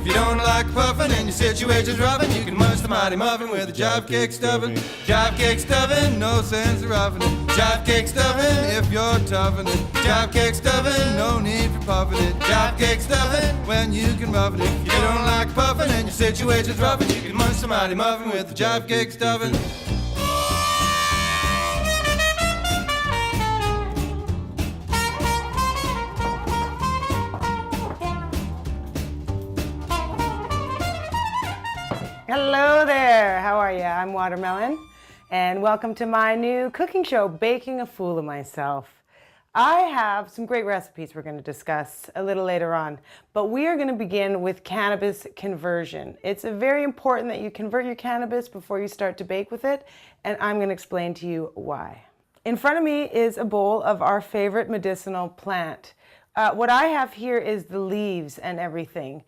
If you don't like puffin' and your situation's roughin', you can munch the mighty muffin with a jive cake stuffin'. Jive cake stuffin', no sense of roughing it. Jive cake stuffin' if you're toughin' it. Jive cake stuffin', no need for puffin' it. Jive cake stuffin' when you can muffin it. If you don't like puffin' and your situation's roughin', you can munch the mighty muffin with a jive cake stuffin'. Hello there, how are you? I'm Watermelon, and welcome to my new cooking show, Baking a Fool of Myself. I have some great recipes we're going to discuss a little later on, but we are going to begin with cannabis conversion. It's very important that you convert your cannabis before you start to bake with it, and I'm going to explain to you why. In front of me is a bowl of our favorite medicinal plant. What I have here is the leaves and everything.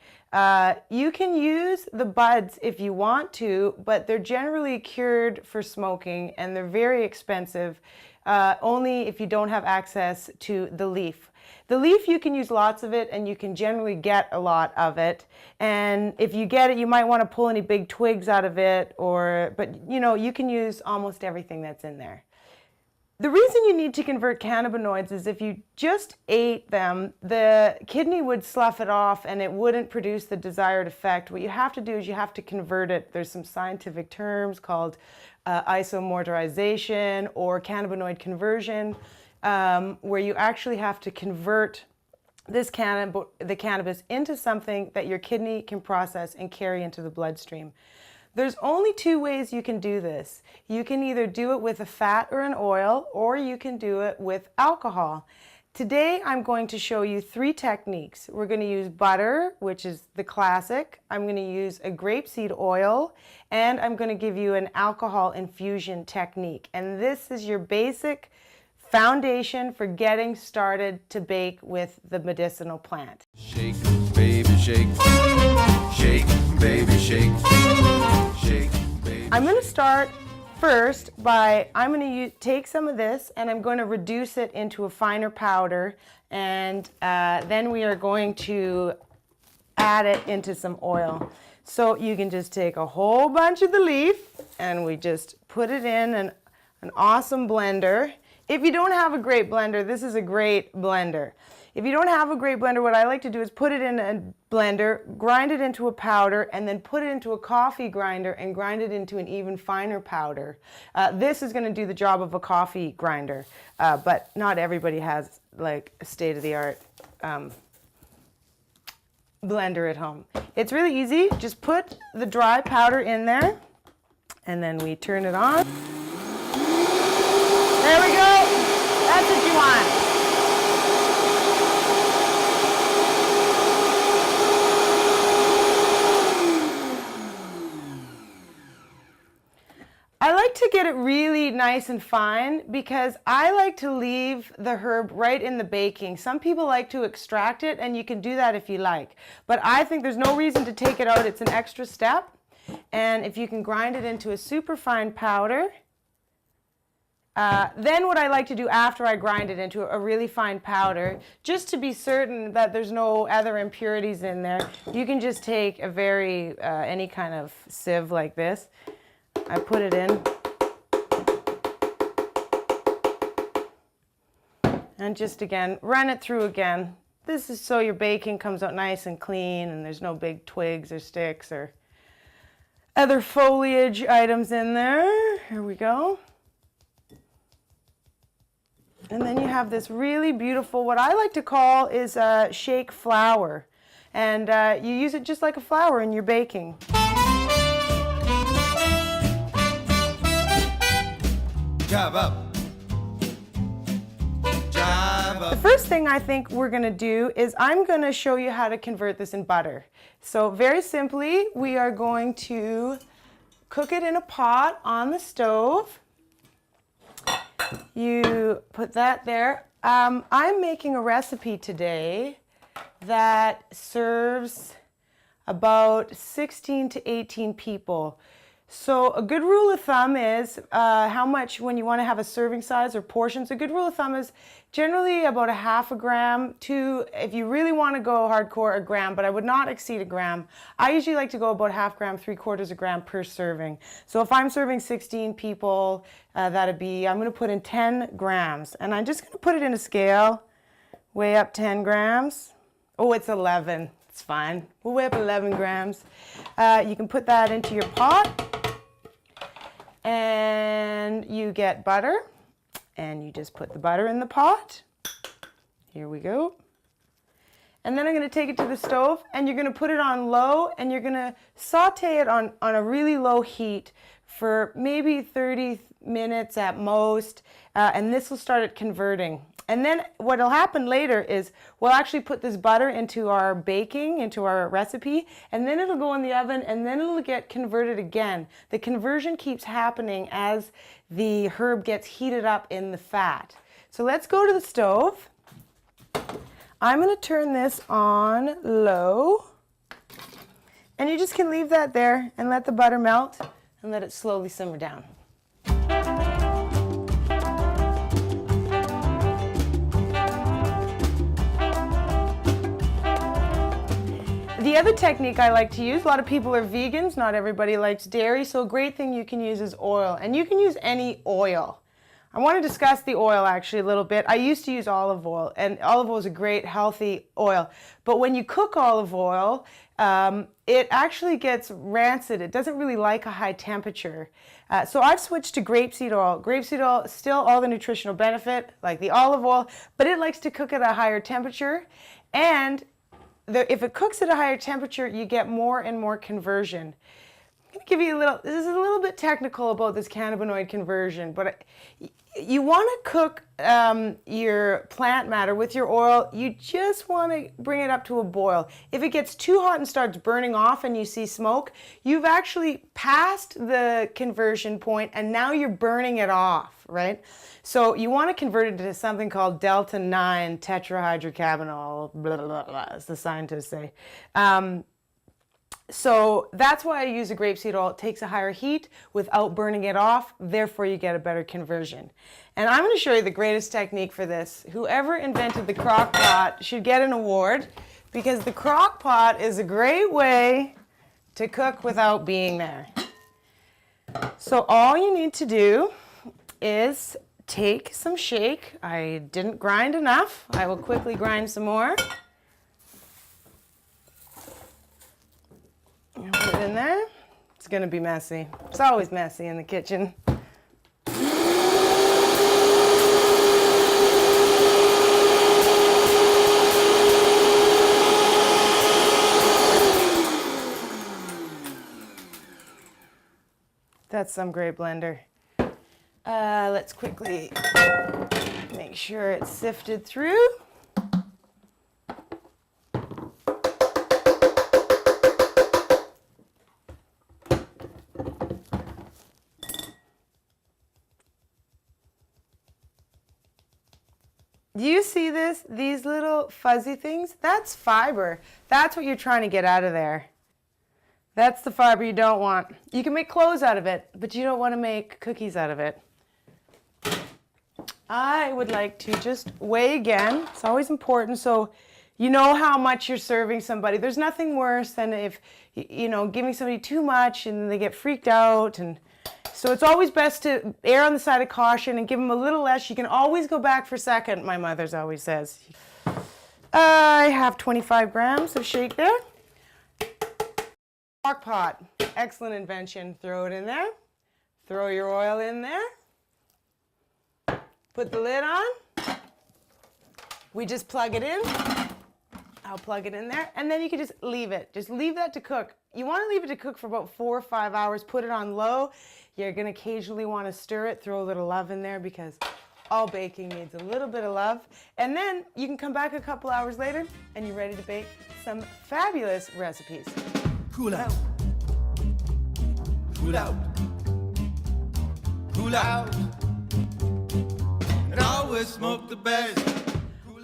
You can use the buds if you want to, but they're generally cured for smoking and they're very expensive, only if you don't have access to the leaf. The leaf, you can use lots of it and you can generally get a lot of it. And if you get it, you might want to pull any big twigs out of it, but you know, you can use almost everything that's in there. The reason you need to convert cannabinoids is if you just ate them, the kidney would slough it off and it wouldn't produce the desired effect. What you have to do is you have to convert it. There's some scientific terms called isomerization or cannabinoid conversion, where you actually have to convert the cannabis into something that your kidney can process and carry into the bloodstream. There's only two ways you can do this. You can either do it with a fat or an oil, or you can do it with alcohol. Today, I'm going to show you three techniques. We're going to use butter, which is the classic. I'm going to use a grapeseed oil, and I'm going to give you an alcohol infusion technique. And this is your basic foundation for getting started to bake with the medicinal plant. Shake, baby, shake. Shake, baby, shake. Shake, baby. I'm going to start first by, I'm going to take some of this and I'm going to reduce it into a finer powder, and then we are going to add it into some oil. So you can just take a whole bunch of the leaf and we just put it in an awesome blender. If you don't have a great blender, this is a great blender. If you don't have a great blender, what I like to do is put it in a blender, grind it into a powder, and then put it into a coffee grinder and grind it into an even finer powder. This is going to do the job of a coffee grinder, but not everybody has like a state-of-the-art blender at home. It's really easy. Just put the dry powder in there, and then we turn it on. There we go. That's what you want. I like to get it really nice and fine because I like to leave the herb right in the baking. Some people like to extract it, and you can do that if you like. But I think there's no reason to take it out. It's an extra step. And if you can grind it into a super fine powder, then what I like to do after I grind it into a really fine powder, just to be certain that there's no other impurities in there, you can just take a any kind of sieve like this. I put it in and just again run it through again. This is so your baking comes out nice and clean and there's no big twigs or sticks or other foliage items in there. Here we go. And then you have this really beautiful, what I like to call is a shake flour, and you use it just like a flour in your baking. Jive up. Jive up. The first thing I think we're going to do is I'm going to show you how to convert this in butter. So very simply, we are going to cook it in a pot on the stove. You put that there. I'm making a recipe today that serves about 16 to 18 people. So a good rule of thumb is how much, when you want to have a serving size or portions, a good rule of thumb is generally about a half a gram to, if you really want to go hardcore, a gram, but I would not exceed a gram. I usually like to go about half gram, 3/4 gram per serving. So if I'm serving 16 people, that'd be, I'm going to put in 10 grams. And I'm just going to put it in a scale, weigh up 10 grams. Oh, it's 11. It's fine. We'll weigh up 11 grams. You can put that into your pot. And you get butter, and you just put the butter in the pot. Here we go. And then I'm going to take it to the stove, and you're going to put it on low, and you're going to saute it on a really low heat for maybe 30 minutes at most, and this will start it converting. And then what will happen later is we'll actually put this butter into our baking, into our recipe, and then it'll go in the oven, and then it'll get converted again. The conversion keeps happening as the herb gets heated up in the fat. So let's go to the stove. I'm going to turn this on low, and you just can leave that there and let the butter melt and let it slowly simmer down. The other technique I like to use, a lot of people are vegans, not everybody likes dairy, so a great thing you can use is oil, and you can use any oil. I want to discuss the oil actually a little bit. I used to use olive oil, and olive oil is a great healthy oil, but when you cook olive oil, it actually gets rancid. It doesn't really like a high temperature. So I've switched to grapeseed oil. Grapeseed oil, still all the nutritional benefit, like the olive oil, but it likes to cook at a higher temperature, and if it cooks at a higher temperature, you get more and more conversion. I'm going to give you a little, this is a little bit technical about this cannabinoid conversion, but you want to cook your plant matter with your oil. You just want to bring it up to a boil. If it gets too hot and starts burning off and you see smoke, you've actually passed the conversion point and now you're burning it off, right? So you want to convert it to something called delta-9 tetrahydrocannabinol, blah, blah, blah, as the scientists say. So that's why I use a grapeseed oil. It takes a higher heat without burning it off, therefore you get a better conversion. And I'm going to show you the greatest technique for this. Whoever invented the crock pot should get an award, because the crock pot is a great way to cook without being there. So all you need to do is take some shake. I didn't grind enough. I will quickly grind some more. Put it in there. It's going to be messy. It's always messy in the kitchen. That's some great blender. Let's quickly make sure it's sifted through. Do you see this? These little fuzzy things? That's fiber. That's what you're trying to get out of there. That's the fiber you don't want. You can make clothes out of it, but you don't want to make cookies out of it. I would like to just weigh again. It's always important, so you know how much you're serving somebody. There's nothing worse than if, you know, giving somebody too much and they get freaked out. And so it's always best to err on the side of caution and give them a little less. You can always go back for second, my mother's always says. I have 25 grams of shake there. Crock pot, excellent invention. Throw it in there. Throw your oil in there. Put the lid on. We just plug it in. I'll plug it in there, and then you can just leave it. Just leave that to cook. You want to leave it to cook for about 4 or 5 hours. Put it on low. You're going to occasionally want to stir it. Throw a little love in there, because all baking needs a little bit of love. And then you can come back a couple hours later, and you're ready to bake some fabulous recipes. Cool out. Cool out. Cool out. And always smoke the best.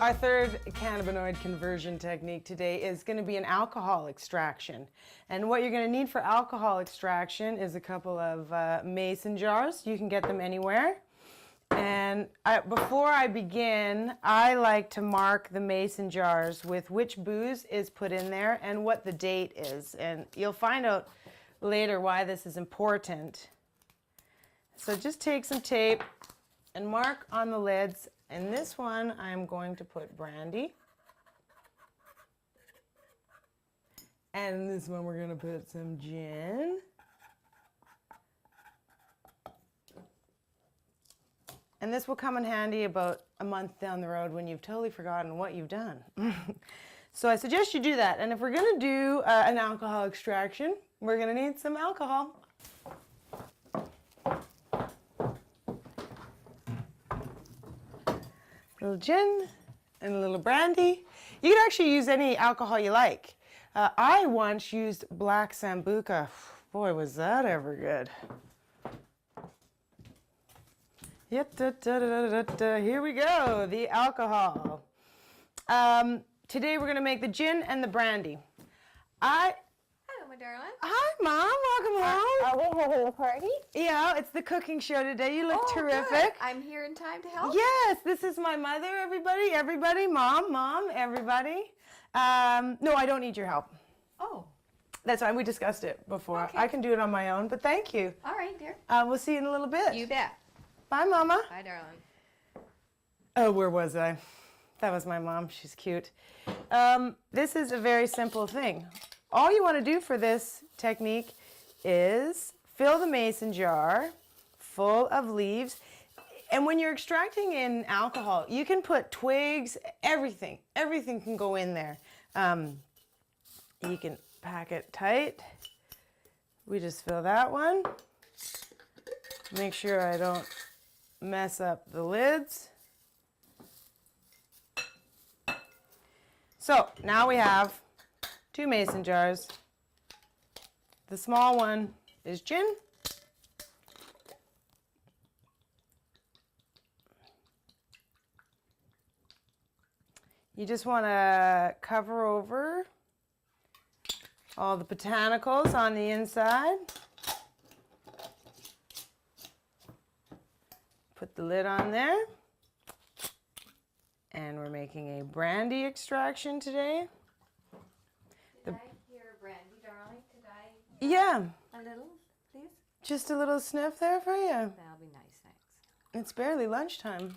Our third cannabinoid conversion technique today is going to be an alcohol extraction. And what you're going to need for alcohol extraction is a couple of mason jars. You can get them anywhere. And before I begin, I like to mark the mason jars with which booze is put in there and what the date is. And you'll find out later why this is important. So just take some tape and mark on the lids. In this one, I'm going to put brandy. And in this one, we're going to put some gin. And this will come in handy about a month down the road when you've totally forgotten what you've done. So I suggest you do that. And if we're going to do an alcohol extraction, we're going to need some alcohol. A little gin and a little brandy. You can actually use any alcohol you like. I once used black Sambuca. Boy, was that ever good. Here we go, the alcohol. Today we're going to make the gin and the brandy. Hello, my darling. Hi, Mom. Welcome home. Are we having a party? Yeah, it's the cooking show today. You look terrific. Good. I'm here in time to help. Yes, this is my mother, everybody, Mom, everybody. No, I don't need your help. Oh, That's fine, we discussed it before. Okay. I can do it on my own, but thank you. all right, dear. We'll see you in a little bit. You bet. Bye, Mama. Bye, darling. Oh, where was I? That was my mom, she's cute. This is a very simple thing. All you want to do for this technique is fill the mason jar full of leaves. And when you're extracting in alcohol, you can put twigs, everything. Everything can go in there. You can pack it tight. We just fill that one. Make sure I don't mess up the lids. So now we have 2 mason jars. The small one is gin. You just want to cover over all the botanicals on the inside. Put the lid on there. And we're making a brandy extraction today. Could I hear brandy, darling? Could I Yeah, a little, please? just a little sniff there for you. That'll be nice, thanks. It's barely lunchtime.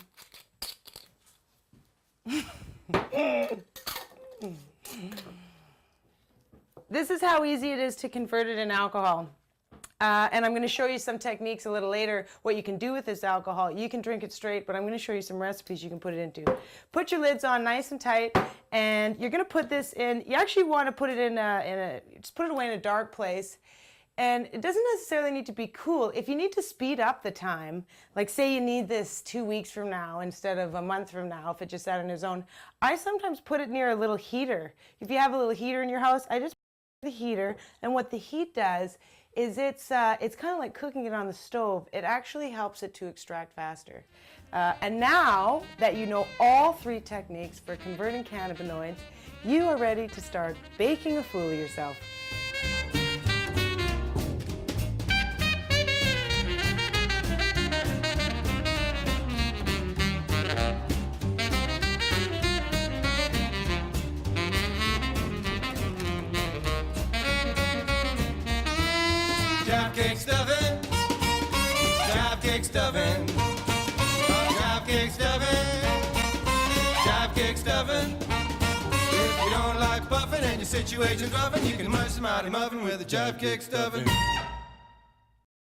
This is how easy it is to convert it in alcohol. And I'm going to show you some techniques a little later, what you can do with this alcohol. You can drink it straight, but I'm going to show you some recipes you can put it into. Put your lids on nice and tight, and you're going to put this in. You actually want to put it just put it away in a dark place. And it doesn't necessarily need to be cool. If you need to speed up the time, like say you need this 2 weeks from now instead of a month from now, if it just sat on its own, I sometimes put it near a little heater. If you have a little heater in your house, I just put the heater, and what the heat does is it's kind of like cooking it on the stove. It actually helps it to extract faster. And now that you know all 3 techniques for converting cannabinoids, you are ready to start baking a fool of yourself. Jive cake stuffing, jive cake stuffing, jive cake stuffing, jive cake stuffing. If you don't like puffin' and your situation's roughin', you can munch the mighty muffin with a jive cake stuffing.